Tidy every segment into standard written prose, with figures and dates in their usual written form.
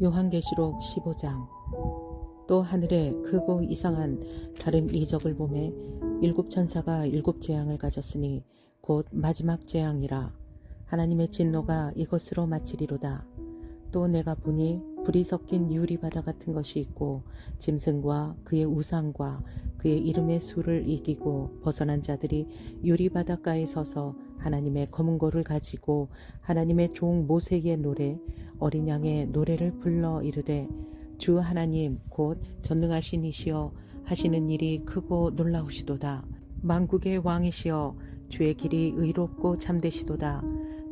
요한계시록 15장. 또 하늘에 크고 이상한 다른 이적을 보매 일곱 천사가 일곱 재앙을 가졌으니 곧 마지막 재앙이라. 하나님의 진노가 이것으로 마치리로다. 또 내가 보니 불이 섞인 유리바다 같은 것이 있고 짐승과 그의 우상과 그의 이름의 수를 이기고 벗어난 자들이 유리바닷가에 서서 하나님의 검은 고를 가지고 하나님의 종 모세의 노래 어린 양의 노래를 불러 이르되 주 하나님 곧 전능하신 이시여 하시는 일이 크고 놀라우시도다. 만국의 왕이시여 주의 길이 의롭고 참되시도다.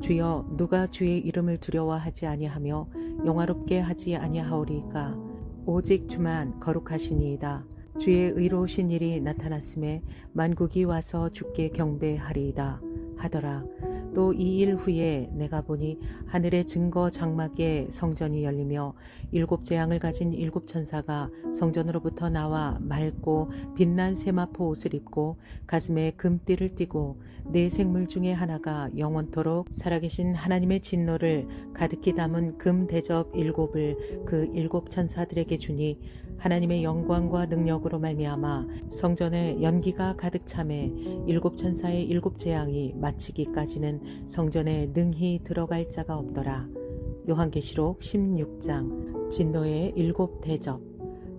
주여 누가 주의 이름을 두려워하지 아니하며 영화롭게 하지 아니하오리이까. 오직 주만 거룩하시니이다. 주의 의로우신 일이 나타났음에 만국이 와서 주께 경배하리이다 하더라. 또 이 일 후에 내가 보니 하늘의 증거 장막에 성전이 열리며 일곱 재앙을 가진 일곱 천사가 성전으로부터 나와 맑고 빛난 세마포 옷을 입고 가슴에 금띠를 띠고 네 생물 중에 하나가 영원토록 살아계신 하나님의 진노를 가득히 담은 금 대접 일곱을 그 일곱 천사들에게 주니 하나님의 영광과 능력으로 말미암아 성전에 연기가 가득 차매 일곱 천사의 일곱 재앙이 마치기까지는 성전에 능히 들어갈 자가 없더라. 요한계시록 16장. 진노의 일곱 대접.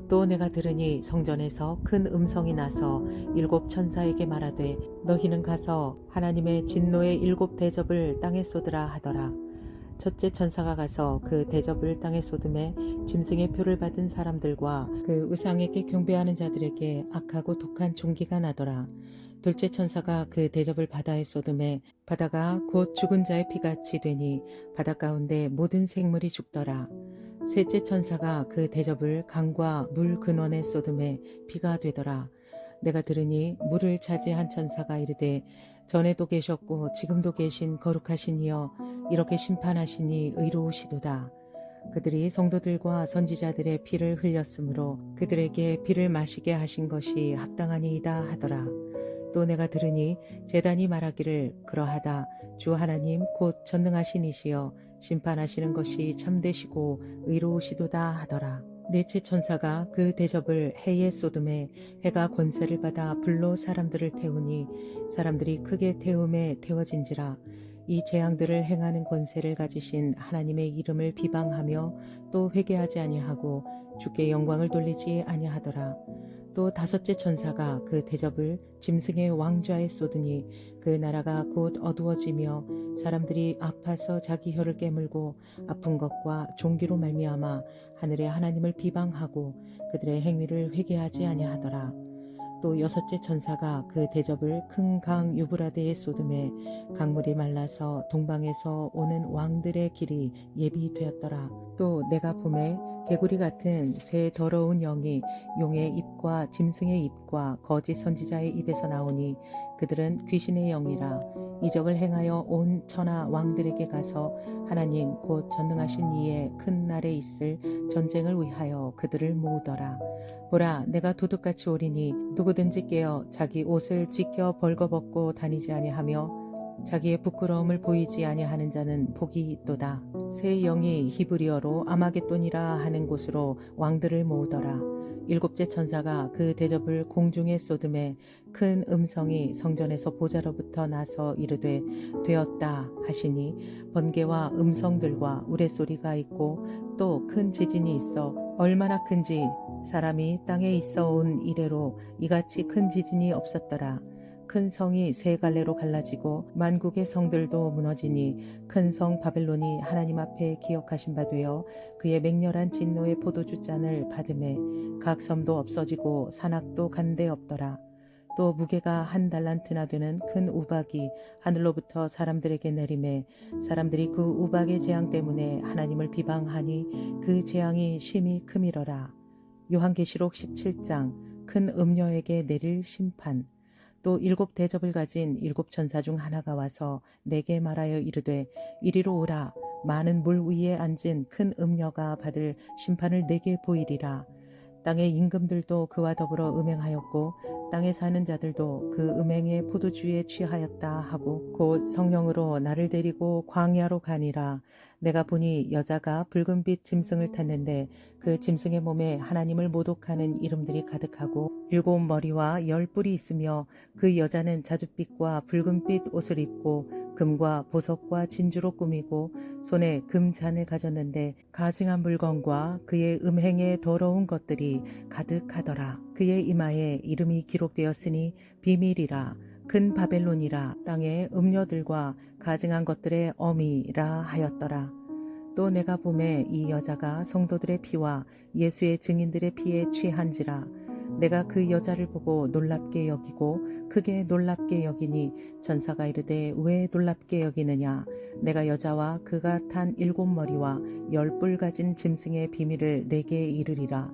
또 내가 들으니 성전에서 큰 음성이 나서 일곱 천사에게 말하되 너희는 가서 하나님의 진노의 일곱 대접을 땅에 쏟으라 하더라. 첫째 천사가 가서 그 대접을 땅에 쏟음에 짐승의 표를 받은 사람들과 그 우상에게 경배하는 자들에게 악하고 독한 종기가 나더라. 둘째 천사가 그 대접을 바다에 쏟음에 바다가 곧 죽은 자의 피같이 되니 바다 가운데 모든 생물이 죽더라. 셋째 천사가 그 대접을 강과 물 근원에 쏟음에 피가 되더라. 내가 들으니 물을 차지한 천사가 이르되 전에도 계셨고 지금도 계신 거룩하신 이여 이렇게 심판하시니 의로우시도다. 그들이 성도들과 선지자들의 피를 흘렸으므로 그들에게 피를 마시게 하신 것이 합당하니이다 하더라. 또 내가 들으니 제단이 말하기를 그러하다. 주 하나님 곧 전능하신 이시여 심판하시는 것이 참되시고 의로우시도다 하더라. 넷째 천사가 그 대접을 해에 쏟음에 해가 권세를 받아 불로 사람들을 태우니 사람들이 크게 태움에 태워진지라. 이 재앙들을 행하는 권세를 가지신 하나님의 이름을 비방하며 또 회개하지 아니하고 주께 영광을 돌리지 아니하더라. 또 다섯째 천사가 그 대접을 짐승의 왕좌에 쏟으니 그 나라가 곧 어두워지며 사람들이 아파서 자기 혀를 깨물고 아픈 것과 종기로 말미암아 하늘의 하나님을 비방하고 그들의 행위를 회개하지 아니하더라. 또 여섯째 천사가 그 대접을 큰 강 유브라데에 쏟음에 강물이 말라서 동방에서 오는 왕들의 길이 예비되었더라. 또 내가 봄에 개구리 같은 새 더러운 영이 용의 입과 짐승의 입과 거짓 선지자의 입에서 나오니 그들은 귀신의 영이라. 이적을 행하여 온 천하 왕들에게 가서 하나님 곧 전능하신 이의 큰 날에 있을 전쟁을 위하여 그들을 모으더라. 보라 내가 도둑같이 오리니 누구든지 깨어 자기 옷을 지켜 벌거벗고 다니지 아니하며 자기의 부끄러움을 보이지 아니하는 자는 복이 있도다. 새 영이 히브리어로 아마겟돈이라 하는 곳으로 왕들을 모으더라. 일곱째 천사가 그 대접을 공중에 쏟음에 큰 음성이 성전에서 보좌로부터 나서 이르되 되었다 하시니 번개와 음성들과 우레소리가 있고 또 큰 지진이 있어 얼마나 큰지 사람이 땅에 있어 온 이래로 이같이 큰 지진이 없었더라. 큰 성이 세 갈래로 갈라지고 만국의 성들도 무너지니 큰 성 바벨론이 하나님 앞에 기억하신 바 되어 그의 맹렬한 진노의 포도주 잔을 받음에 각 섬도 없어지고 산악도 간데 없더라. 또 무게가 한 달란트나 되는 큰 우박이 하늘로부터 사람들에게 내림에 사람들이 그 우박의 재앙 때문에 하나님을 비방하니 그 재앙이 심히 크미러라. 요한계시록 17장. 큰 음녀에게 내릴 심판. 또 일곱 대접을 가진 일곱 천사 중 하나가 와서 내게 말하여 이르되 이리로 오라. 많은 물 위에 앉은 큰 음녀가 받을 심판을 내게 보이리라. 땅의 임금들도 그와 더불어 음행하였고 땅에 사는 자들도 그 음행의 포도주에 취하였다 하고 곧 성령으로 나를 데리고 광야로 가니라. 내가 보니 여자가 붉은빛 짐승을 탔는데 그 짐승의 몸에 하나님을 모독하는 이름들이 가득하고 7머리와 10뿔이 있으며 그 여자는 자줏빛과 붉은빛 옷을 입고 금과 보석과 진주로 꾸미고 손에 금잔을 가졌는데 가증한 물건과 그의 음행에 더러운 것들이 가득하더라. 그의 이마에 이름이 기록되었으니 비밀이라 큰 바벨론이라 땅의 음녀들과 가증한 것들의 어미라 하였더라. 또 내가 보매 이 여자가 성도들의 피와 예수의 증인들의 피에 취한지라. 내가 그 여자를 보고 놀랍게 여기고 크게 놀랍게 여기니 천사가 이르되 왜 놀랍게 여기느냐. 내가 여자와 그가 탄 7머리와 10뿔 가진 짐승의 비밀을 내게 이르리라.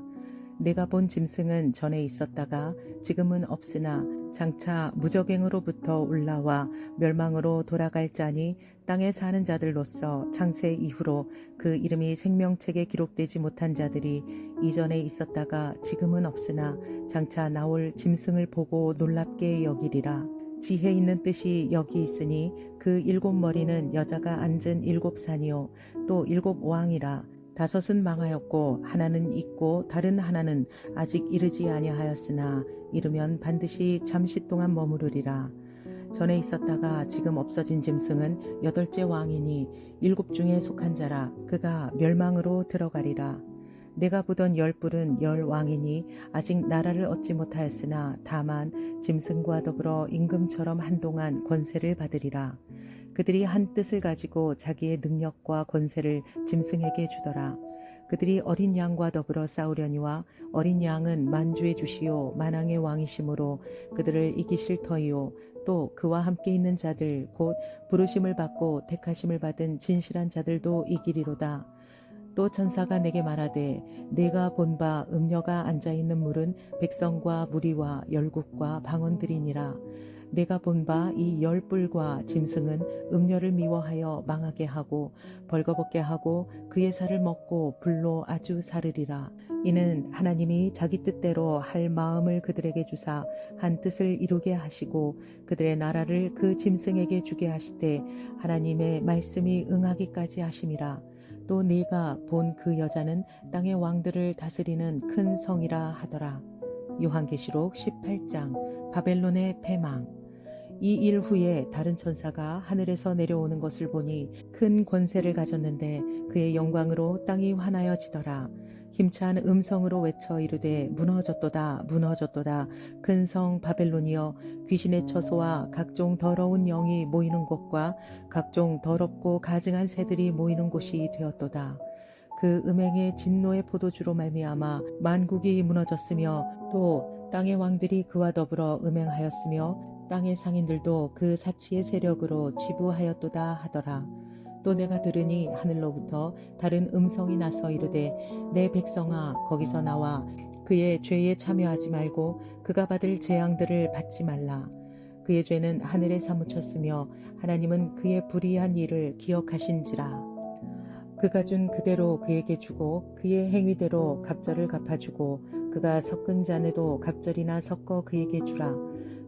내가 본 짐승은 전에 있었다가 지금은 없으나 장차 무적행으로부터 올라와 멸망으로 돌아갈 자니 땅에 사는 자들로서 창세 이후로 그 이름이 생명책에 기록되지 못한 자들이 이전에 있었다가 지금은 없으나 장차 나올 짐승을 보고 놀랍게 여기리라. 지혜 있는 뜻이 여기 있으니 그 7머리는 여자가 앉은 7산이요 또 7왕이라. 5은 망하였고 하나는 있고 다른 하나는 아직 이르지 아니하였으나 이르면 반드시 잠시 동안 머무르리라. 전에 있었다가 지금 없어진 짐승은 8째 왕이니 7 중에 속한 자라. 그가 멸망으로 들어가리라. 내가 보던 10뿔은 10왕이니 아직 나라를 얻지 못하였으나 다만 짐승과 더불어 임금처럼 한동안 권세를 받으리라. 그들이 한 뜻을 가지고 자기의 능력과 권세를 짐승에게 주더라. 그들이 어린 양과 더불어 싸우려니와 어린 양은 만주의 주시요 만왕의 왕이시므로 그들을 이기실 터이요 또 그와 함께 있는 자들 곧 부르심을 받고 택하심을 받은 진실한 자들도 이기리로다. 또 천사가 내게 말하되 내가 본 바 음녀가 앉아있는 물은 백성과 무리와 열국과 방언들이니라. 내가 본 바 이 10뿔과 짐승은 음녀를 미워하여 망하게 하고 벌거벗게 하고 그의 살을 먹고 불로 아주 사르리라. 이는 하나님이 자기 뜻대로 할 마음을 그들에게 주사 한 뜻을 이루게 하시고 그들의 나라를 그 짐승에게 주게 하시되 하나님의 말씀이 응하기까지 하심이라. 또 네가 본 그 여자는 땅의 왕들을 다스리는 큰 성이라 하더라. 요한계시록 18장 바벨론의 패망. 이 일 후에 다른 천사가 하늘에서 내려오는 것을 보니 큰 권세를 가졌는데 그의 영광으로 땅이 환하여지더라. 힘찬 음성으로 외쳐 이르되 무너졌도다 무너졌도다 큰 성 바벨론이여 귀신의 처소와 각종 더러운 영이 모이는 곳과 각종 더럽고 가증한 새들이 모이는 곳이 되었도다. 그 음행의 진노의 포도주로 말미암아 만국이 무너졌으며 또 땅의 왕들이 그와 더불어 음행하였으며 땅의 상인들도 그 사치의 세력으로 지부하였도다 하더라. 또 내가 들으니 하늘로부터 다른 음성이 나서 이르되 내 백성아 거기서 나와 그의 죄에 참여하지 말고 그가 받을 재앙들을 받지 말라. 그의 죄는 하늘에 사무쳤으며 하나님은 그의 불의한 일을 기억하신지라. 그가 준 그대로 그에게 주고 그의 행위대로 갑절을 갚아주고 그가 섞은 잔에도 갑절이나 섞어 그에게 주라.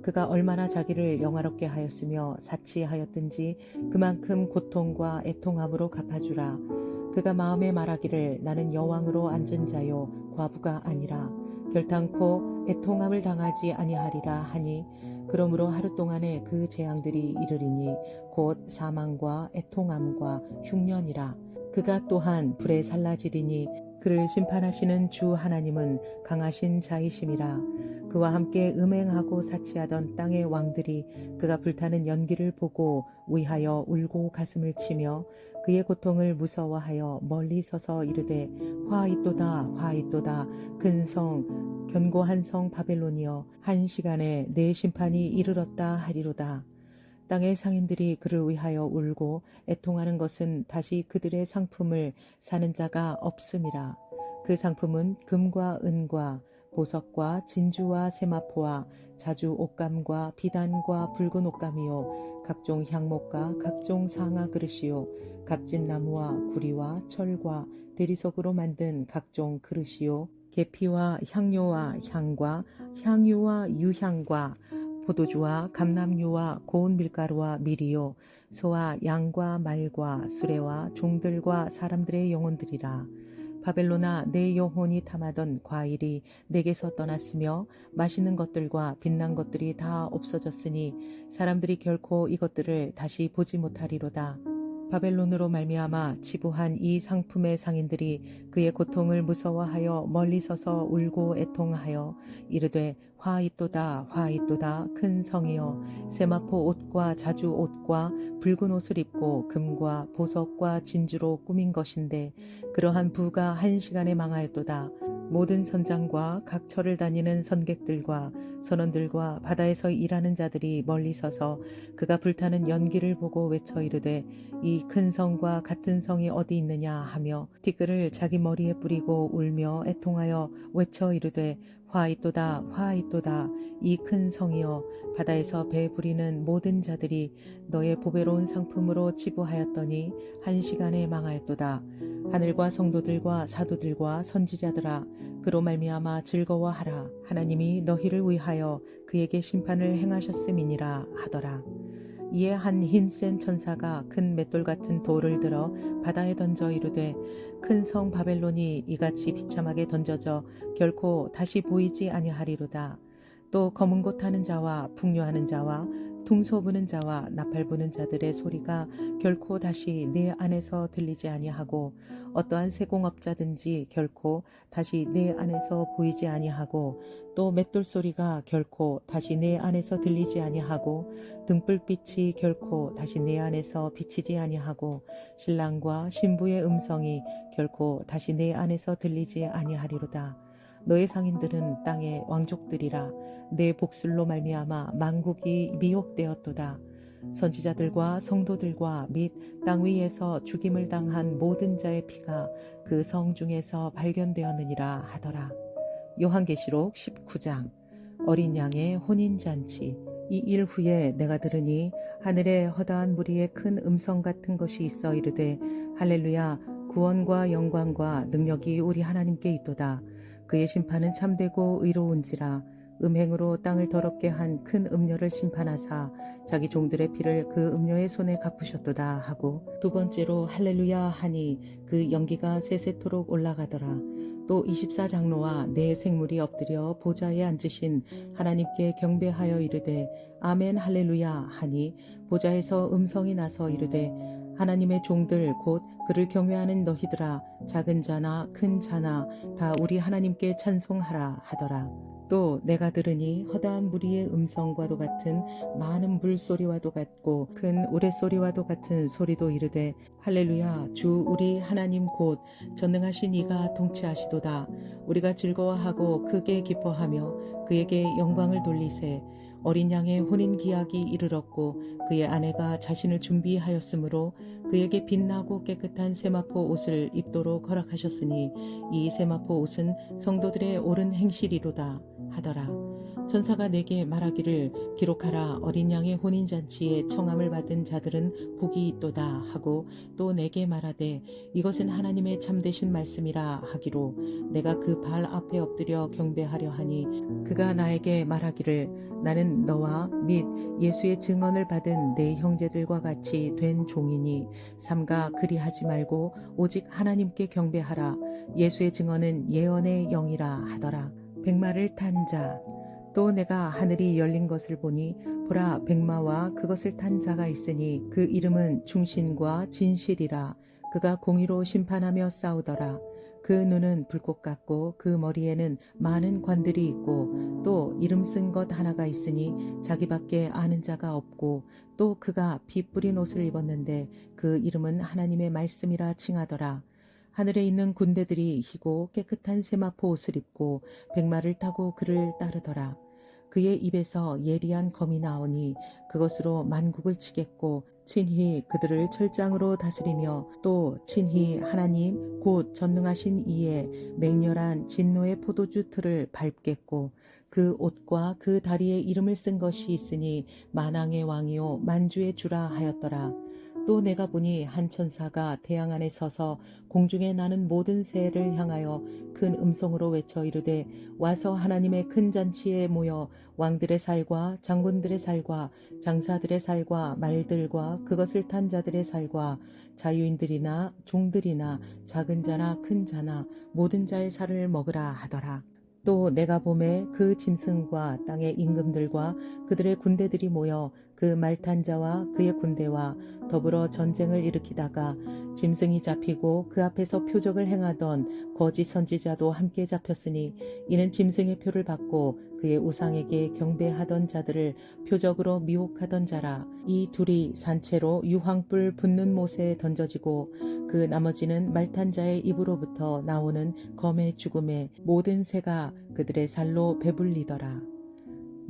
그가 얼마나 자기를 영화롭게 하였으며 사치하였든지 그만큼 고통과 애통함으로 갚아주라. 그가 마음에 말하기를 나는 여왕으로 앉은 자요 과부가 아니라 결탄코 애통함을 당하지 아니하리라 하니 그러므로 하루 동안에 그 재앙들이 이르리니 곧 사망과 애통함과 흉년이라. 그가 또한 불에 살라지리니 그를 심판하시는 주 하나님은 강하신 자이심이라. 그와 함께 음행하고 사치하던 땅의 왕들이 그가 불타는 연기를 보고 위하여 울고 가슴을 치며 그의 고통을 무서워하여 멀리 서서 이르되 화 있도다 화 있도다 큰 성 견고한 성 바벨론이여 한 시간에 내 심판이 이르렀다 하리로다. 땅의 상인들이 그를 위하여 울고 애통하는 것은 다시 그들의 상품을 사는 자가 없음이라. 그 상품은 금과 은과 보석과 진주와 세마포와 자주 옷감과 비단과 붉은 옷감이요 각종 향목과 각종 상아 그릇이요 값진 나무와 구리와 철과 대리석으로 만든 각종 그릇이요 계피와 향료와 향과 향유와 유향과 포도주와 감람유와 고운 밀가루와 밀이요 소와 양과 말과 수레와 종들과 사람들의 영혼들이라. 바벨론아, 내 영혼이 탐하던 과일이 내게서 떠났으며 맛있는 것들과 빛난 것들이 다 없어졌으니 사람들이 결코 이것들을 다시 보지 못하리로다. 바벨론으로 말미암아 치부한 이 상품의 상인들이 그의 고통을 무서워하여 멀리 서서 울고 애통하여 이르되 화 있도다 화 있도다 큰 성이여 세마포 옷과 자주 옷과 붉은 옷을 입고 금과 보석과 진주로 꾸민 것인데 그러한 부가 한 시간에 망하였도다. 모든 선장과 각 처를 다니는 선객들과 선원들과 바다에서 일하는 자들이 멀리 서서 그가 불타는 연기를 보고 외쳐 이르되 이 큰 성과 같은 성이 어디 있느냐 하며 티끌을 자기 머리에 뿌리고 울며 애통하여 외쳐 이르되 화 있도다 화 있도다 이 큰 성이여 바다에서 배 부리는 모든 자들이 너의 보배로운 상품으로 치부하였더니 한 시간에 망하였도다. 하늘과 성도들과 사도들과 선지자들아 그로 말미암아 즐거워하라. 하나님이 너희를 위하여 그에게 심판을 행하셨음이니라 하더라. 이에 한 힘센 천사가 큰 맷돌 같은 돌을 들어 바다에 던져 이르되 큰 성 바벨론이 이같이 비참하게 던져져 결코 다시 보이지 아니하리로다. 또 검은 곳 타는 자와 풍요하는 자와 둥소 부는 자와 나팔 부는 자들의 소리가 결코 다시 내 안에서 들리지 아니하고 어떠한 세공업자든지 결코 다시 내 안에서 보이지 아니하고 또 맷돌 소리가 결코 다시 내 안에서 들리지 아니하고 등불빛이 결코 다시 내 안에서 비치지 아니하고 신랑과 신부의 음성이 결코 다시 내 안에서 들리지 아니하리로다. 너의 상인들은 땅의 왕족들이라. 내 복술로 말미암아 만국이 미혹되었도다. 선지자들과 성도들과 및 땅 위에서 죽임을 당한 모든 자의 피가 그 성 중에서 발견되었느니라 하더라. 요한계시록 19장. 어린 양의 혼인잔치. 이 일 후에 내가 들으니 하늘에 허다한 무리의 큰 음성 같은 것이 있어 이르되 할렐루야 구원과 영광과 능력이 우리 하나님께 있도다. 그의 심판은 참되고 의로운지라. 음행으로 땅을 더럽게 한 큰 음료를 심판하사 자기 종들의 피를 그 음료의 손에 갚으셨도다 하고 두 번째로 할렐루야 하니 그 연기가 세세토록 올라가더라. 또 24장로와 네 생물이 엎드려 보좌에 앉으신 하나님께 경배하여 이르되 아멘 할렐루야 하니 보좌에서 음성이 나서 이르되 하나님의 종들 곧 그를 경외하는 너희들아 작은 자나 큰 자나 다 우리 하나님께 찬송하라 하더라. 또 내가 들으니 허다한 무리의 음성과도 같은 많은 물소리와도 같고 큰 우레소리와도 같은 소리도 이르되 할렐루야 주 우리 하나님 곧 전능하신 이가 통치하시도다. 우리가 즐거워하고 크게 기뻐하며 그에게 영광을 돌리세. 어린 양의 혼인 기약이 이르렀고 그의 아내가 자신을 준비하였으므로 그에게 빛나고 깨끗한 세마포 옷을 입도록 허락하셨으니 이 세마포 옷은 성도들의 옳은 행실이로다 하더라. 천사가 내게 말하기를 기록하라. 어린 양의 혼인잔치에 청함을 받은 자들은 복이 있도다 하고 또 내게 말하되 이것은 하나님의 참되신 말씀이라 하기로 내가 그 발 앞에 엎드려 경배하려 하니 그가 나에게 말하기를 나는 너와 및 예수의 증언을 받은 내 형제들과 같이 된 종이니 삼가 그리하지 말고 오직 하나님께 경배하라. 예수의 증언은 예언의 영이라 하더라. 백마를 탄 자. 또 내가 하늘이 열린 것을 보니 보라 백마와 그것을 탄 자가 있으니 그 이름은 충신과 진실이라. 그가 공의로 심판하며 싸우더라. 그 눈은 불꽃 같고 그 머리에는 많은 관들이 있고 또 이름 쓴 것 하나가 있으니 자기밖에 아는 자가 없고 또 그가 피 뿌린 옷을 입었는데 그 이름은 하나님의 말씀이라 칭하더라. 하늘에 있는 군대들이 희고 깨끗한 세마포 옷을 입고 백마를 타고 그를 따르더라. 그의 입에서 예리한 검이 나오니 그것으로 만국을 치겠고 친히 그들을 철장으로 다스리며 또 친히 하나님 곧 전능하신 이의 맹렬한 진노의 포도주 틀을 밟겠고 그 옷과 그 다리에 이름을 쓴 것이 있으니 만왕의 왕이요 만주의 주라 하였더라. 또 내가 보니 한 천사가 태양 안에 서서 공중에 나는 모든 새를 향하여 큰 음성으로 외쳐 이르되 와서 하나님의 큰 잔치에 모여 왕들의 살과 장군들의 살과 장사들의 살과 말들과 그것을 탄 자들의 살과 자유인들이나 종들이나 작은 자나 큰 자나 모든 자의 살을 먹으라 하더라. 또 내가 봄에 그 짐승과 땅의 임금들과 그들의 군대들이 모여 그 말탄 자와 그의 군대와 더불어 전쟁을 일으키다가 짐승이 잡히고 그 앞에서 표적을 행하던 거짓 선지자도 함께 잡혔으니 이는 짐승의 표를 받고 그의 우상에게 경배하던 자들을 표적으로 미혹하던 자라. 이 둘이 산채로 유황불 붙는 못에 던져지고 그 나머지는 말탄 자의 입으로부터 나오는 검의 죽음에 모든 새가 그들의 살로 배불리더라.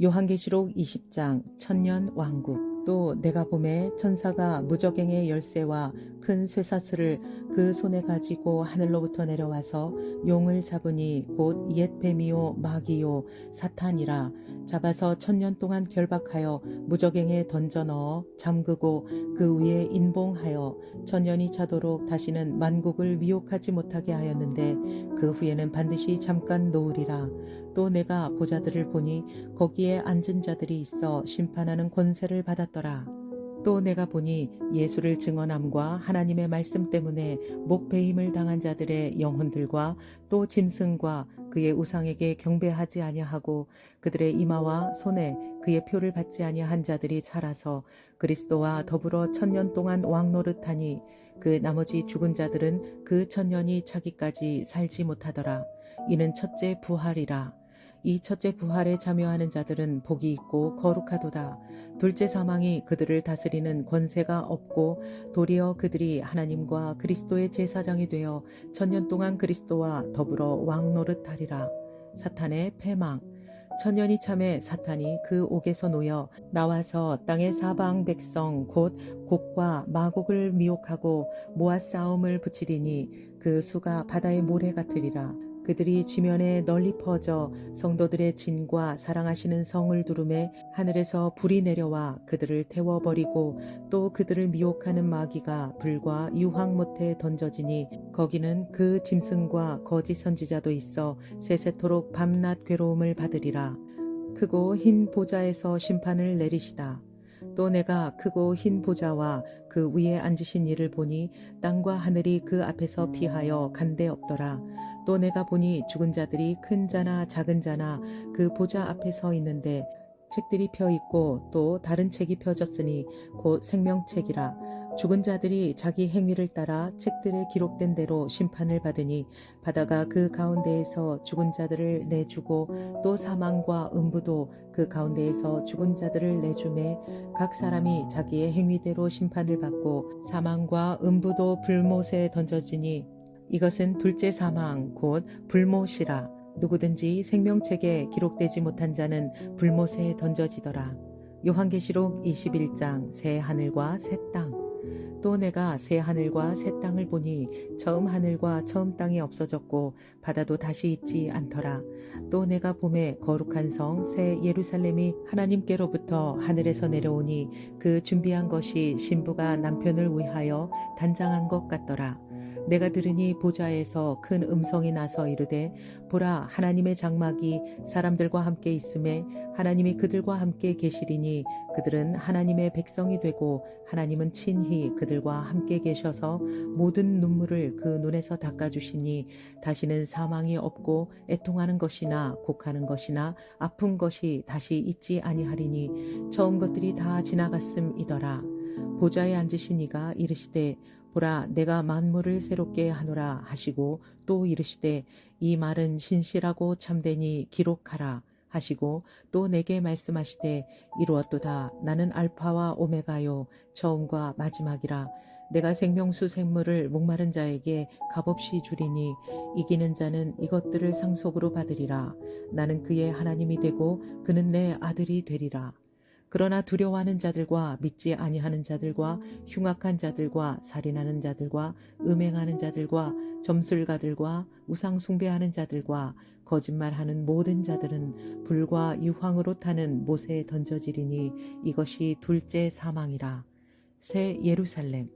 요한계시록 20장 천년 왕국. 또 내가 보매 천사가 무저갱의 열쇠와 큰 쇠사슬을 그 손에 가지고 하늘로부터 내려와서 용을 잡으니 곧 옛 뱀이요 마귀요 사탄이라. 잡아서 천년 동안 결박하여 무저갱에 던져 넣어 잠그고 그 위에 인봉하여 천년이 차도록 다시는 만국을 미혹하지 못하게 하였는데 그 후에는 반드시 잠깐 놓으리라. 또 내가 보자들을 보니 거기에 앉은 자들이 있어 심판하는 권세를 받았더라. 또 내가 보니 예수를 증언함과 하나님의 말씀 때문에 목배임을 당한 자들의 영혼들과 또 짐승과 그의 우상에게 경배하지 아니하고 그들의 이마와 손에 그의 표를 받지 아니한 자들이 살아서 그리스도와 더불어 천년 동안 왕노릇하니 그 나머지 죽은 자들은 그 천년이 차기까지 살지 못하더라. 이는 첫째 부활이라. 이 첫째 부활에 참여하는 자들은 복이 있고 거룩하도다. 둘째 사망이 그들을 다스리는 권세가 없고 도리어 그들이 하나님과 그리스도의 제사장이 되어 천년 동안 그리스도와 더불어 왕노릇하리라. 사탄의 패망. 천년이 참에 사탄이 그 옥에서 놓여 나와서 땅의 사방 백성 곧 곡과 마곡을 미혹하고 모아 싸움을 붙이리니 그 수가 바다의 모래 같으리라. 그들이 지면에 널리 퍼져 성도들의 진과 사랑하시는 성을 두르매 하늘에서 불이 내려와 그들을 태워버리고 또 그들을 미혹하는 마귀가 불과 유황 못에 던져지니 거기는 그 짐승과 거짓 선지자도 있어 세세토록 밤낮 괴로움을 받으리라. 크고 흰 보좌에서 심판을 내리시다. 또 내가 크고 흰 보좌와 그 위에 앉으신 이를 보니 땅과 하늘이 그 앞에서 피하여 간데 없더라. 또 내가 보니 죽은 자들이 큰 자나 작은 자나 그 보좌 앞에 서 있는데 책들이 펴 있고 또 다른 책이 펴졌으니 곧 생명책이라. 죽은 자들이 자기 행위를 따라 책들에 기록된 대로 심판을 받으니 바다가 그 가운데에서 죽은 자들을 내주고 또 사망과 음부도 그 가운데에서 죽은 자들을 내주매 각 사람이 자기의 행위대로 심판을 받고 사망과 음부도 불못에 던져지니 이것은 둘째 사망 곧 불못이라. 누구든지 생명책에 기록되지 못한 자는 불못에 던져지더라. 요한계시록 21장 새 하늘과 새 땅. 또 내가 새 하늘과 새 땅을 보니 처음 하늘과 처음 땅이 없어졌고 바다도 다시 있지 않더라. 또 내가 봄에 거룩한 성 새 예루살렘이 하나님께로부터 하늘에서 내려오니 그 준비한 것이 신부가 남편을 위하여 단장한 것 같더라. 내가 들으니 보좌에서 큰 음성이 나서 이르되 보라 하나님의 장막이 사람들과 함께 있음에 하나님이 그들과 함께 계시리니 그들은 하나님의 백성이 되고 하나님은 친히 그들과 함께 계셔서 모든 눈물을 그 눈에서 닦아주시니 다시는 사망이 없고 애통하는 것이나 곡하는 것이나 아픈 것이 다시 있지 아니하리니 처음 것들이 다 지나갔음이더라. 보좌에 앉으신 이가 이르시되 보라 내가 만물을 새롭게 하노라 하시고 또 이르시되 이 말은 신실하고 참되니 기록하라 하시고 또 내게 말씀하시되 이루었도다. 나는 알파와 오메가요 처음과 마지막이라. 내가 생명수 생물을 목마른 자에게 값없이 주리니 이기는 자는 이것들을 상속으로 받으리라. 나는 그의 하나님이 되고 그는 내 아들이 되리라. 그러나 두려워하는 자들과 믿지 아니하는 자들과 흉악한 자들과 살인하는 자들과 음행하는 자들과 점술가들과 우상 숭배하는 자들과 거짓말하는 모든 자들은 불과 유황으로 타는 못에 던져지리니 이것이 둘째 사망이라. 새 예루살렘.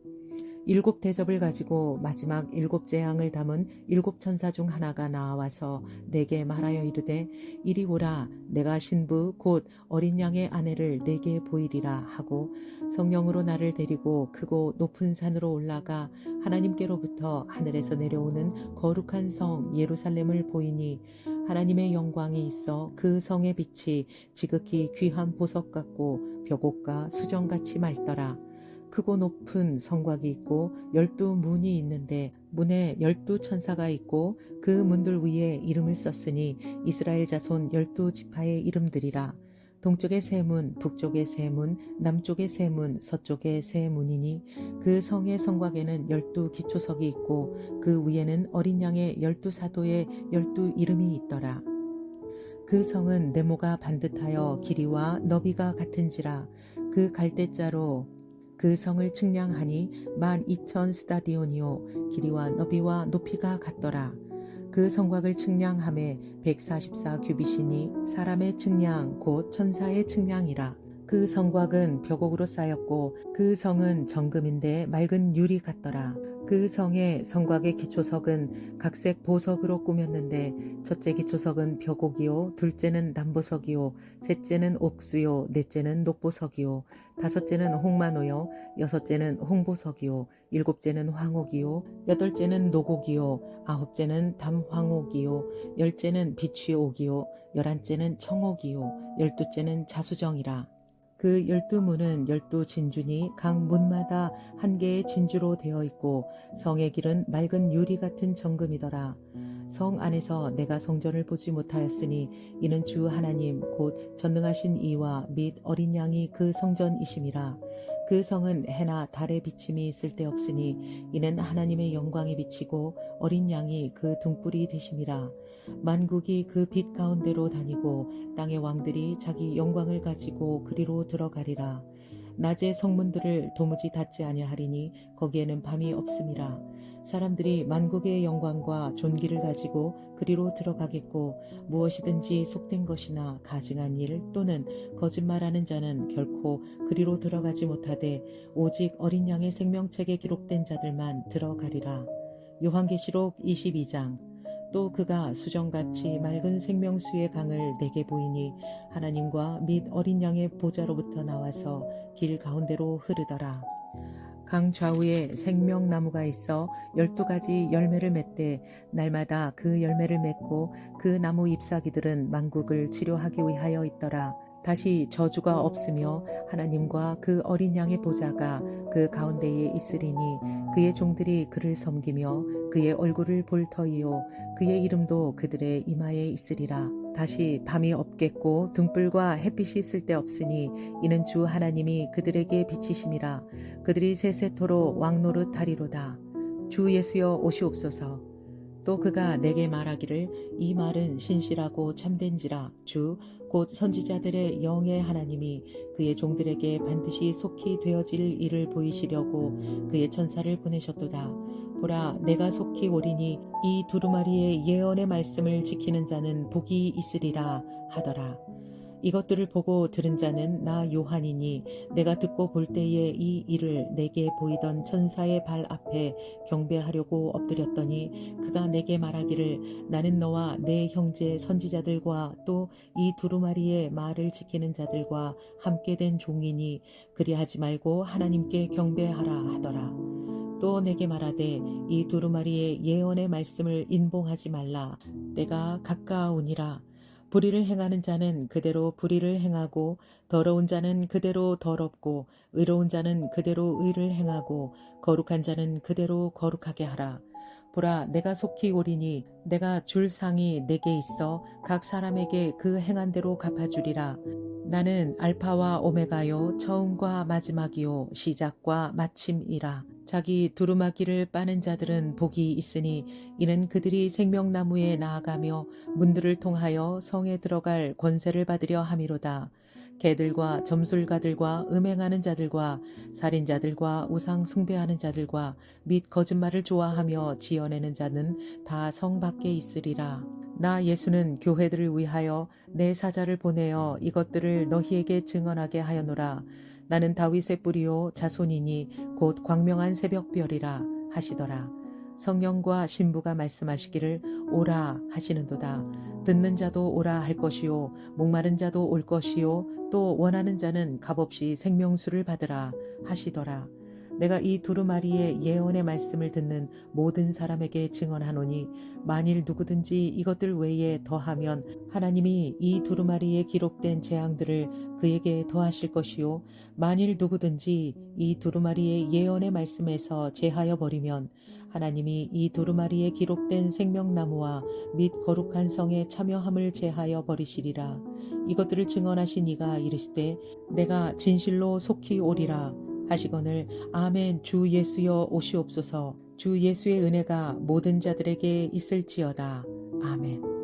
7대접을 가지고 마지막 7재앙을 담은 7천사 중 하나가 나와서 내게 말하여 이르되 이리 오라, 내가 신부 곧 어린 양의 아내를 내게 보이리라 하고 성령으로 나를 데리고 크고 높은 산으로 올라가 하나님께로부터 하늘에서 내려오는 거룩한 성 예루살렘을 보이니 하나님의 영광이 있어 그 성의 빛이 지극히 귀한 보석 같고 벽옥과 수정같이 맑더라. 크고 높은 성곽이 있고 12문이 있는데 문에 12천사가 있고 그 문들 위에 이름을 썼으니 이스라엘 자손 12지파의 이름들이라. 동쪽의 세 문, 북쪽의 세 문, 남쪽의 세 문, 서쪽의 세 문이니 그 성의 성곽에는 12기초석이 있고 그 위에는 어린 양의 12사도의 12이름이 있더라. 그 성은 네모가 반듯하여 길이와 너비가 같은지라. 그 갈대자로 그 성을 측량하니 12,000스타디온이요 길이와 너비와 높이가 같더라. 그 성곽을 측량함에 144규빗이니 사람의 측량 곧 천사의 측량이라. 그 성곽은 벽옥으로 쌓였고 그 성은 정금인데 맑은 유리 같더라. 그 성의 성곽의 기초석은 각색 보석으로 꾸몄는데 첫째 기초석은 벽옥이요 둘째는 남보석이요 셋째는 옥수요 넷째는 녹보석이요 다섯째는 홍마노요 여섯째는 홍보석이요 일곱째는 황옥이요 여덟째는 노곡이요 아홉째는 담황옥이요 열째는 비취옥이요 열한째는 청옥이요 열두째는 자수정이라. 그 12문은 12진주니 각 문마다 한 개의 진주로 되어 있고 성의 길은 맑은 유리 같은 정금이더라. 성 안에서 내가 성전을 보지 못하였으니 이는 주 하나님 곧 전능하신 이와 및 어린 양이 그 성전이심이라. 그 성은 해나 달의 비침이 쓸데없으니 이는 하나님의 영광이 비치고 어린 양이 그 등불이 되심이라. 만국이 그 빛 가운데로 다니고 땅의 왕들이 자기 영광을 가지고 그리로 들어가리라. 낮에 성문들을 도무지 닫지 아니하리니 거기에는 밤이 없음이라. 사람들이 만국의 영광과 존귀를 가지고 그리로 들어가겠고 무엇이든지 속된 것이나 가증한 일 또는 거짓말하는 자는 결코 그리로 들어가지 못하되 오직 어린 양의 생명책에 기록된 자들만 들어가리라. 요한계시록 22장. 또 그가 수정같이 맑은 생명수의 강을 내게 보이니 하나님과 및 어린 양의 보좌로부터 나와서 길 가운데로 흐르더라. 강 좌우에 생명나무가 있어 12가지 열매를 맺되 날마다 그 열매를 맺고 그 나무 잎사귀들은 만국을 치료하기 위하여 있더라. 다시 저주가 없으며 하나님과 그 어린 양의 보좌가 그 가운데에 있으리니 그의 종들이 그를 섬기며 그의 얼굴을 볼 터이요 그의 이름도 그들의 이마에 있으리라. 다시 밤이 없겠고 등불과 햇빛이 쓸데없으니 이는 주 하나님이 그들에게 비치심이라. 그들이 세세토록 왕노릇하리로다. 주 예수여 오시옵소서. 또 그가 내게 말하기를 이 말은 신실하고 참된지라. 주 곧 선지자들의 영의 하나님이 그의 종들에게 반드시 속히 되어질 일을 보이시려고 그의 천사를 보내셨도다. 보라, 내가 속히 오리니 이 두루마리의 예언의 말씀을 지키는 자는 복이 있으리라 하더라. 이것들을 보고 들은 자는 나 요한이니 내가 듣고 볼 때에 이 일을 내게 보이던 천사의 발 앞에 경배하려고 엎드렸더니 그가 내게 말하기를 나는 너와 내 형제 선지자들과 또 이 두루마리의 말을 지키는 자들과 함께 된 종이니 그리하지 말고 하나님께 경배하라 하더라. 또 내게 말하되 이 두루마리의 예언의 말씀을 인봉하지 말라. 때가 가까우니라. 불의를 행하는 자는 그대로 불의를 행하고 더러운 자는 그대로 더럽고 의로운 자는 그대로 의를 행하고 거룩한 자는 그대로 거룩하게 하라. 보라, 내가 속히 오리니 내가 줄 상이 내게 있어 각 사람에게 그 행한 대로 갚아주리라. 나는 알파와 오메가요 처음과 마지막이요 시작과 마침이라. 자기 두루마기를 빠는 자들은 복이 있으니 이는 그들이 생명나무에 나아가며 문들을 통하여 성에 들어갈 권세를 받으려 함이로다. 개들과 점술가들과 음행하는 자들과 살인자들과 우상 숭배하는 자들과 및 거짓말을 좋아하며 지어내는 자는 다 성 밖에 있으리라. 나 예수는 교회들을 위하여 내 사자를 보내어 이것들을 너희에게 증언하게 하여노라. 나는 다윗의 뿌리요 자손이니 곧 광명한 새벽별이라 하시더라. 성령과 신부가 말씀하시기를 오라 하시는도다. 듣는 자도 오라 할 것이요 목마른 자도 올 것이요 또 원하는 자는 값없이 생명수를 받으라 하시더라. 내가 이 두루마리의 예언의 말씀을 듣는 모든 사람에게 증언하노니 만일 누구든지 이것들 외에 더하면 하나님이 이 두루마리에 기록된 재앙들을 그에게 더하실 것이요 만일 누구든지 이 두루마리의 예언의 말씀에서 제하여 버리면 하나님이 이 두루마리에 기록된 생명나무와 및 거룩한 성에 참여함을 제하여 버리시리라. 이것들을 증언하신 이가 이르시되 내가 진실로 속히 오리라 하시거늘 아멘. 주 예수여 오시옵소서. 주 예수의 은혜가 모든 자들에게 있을지어다. 아멘.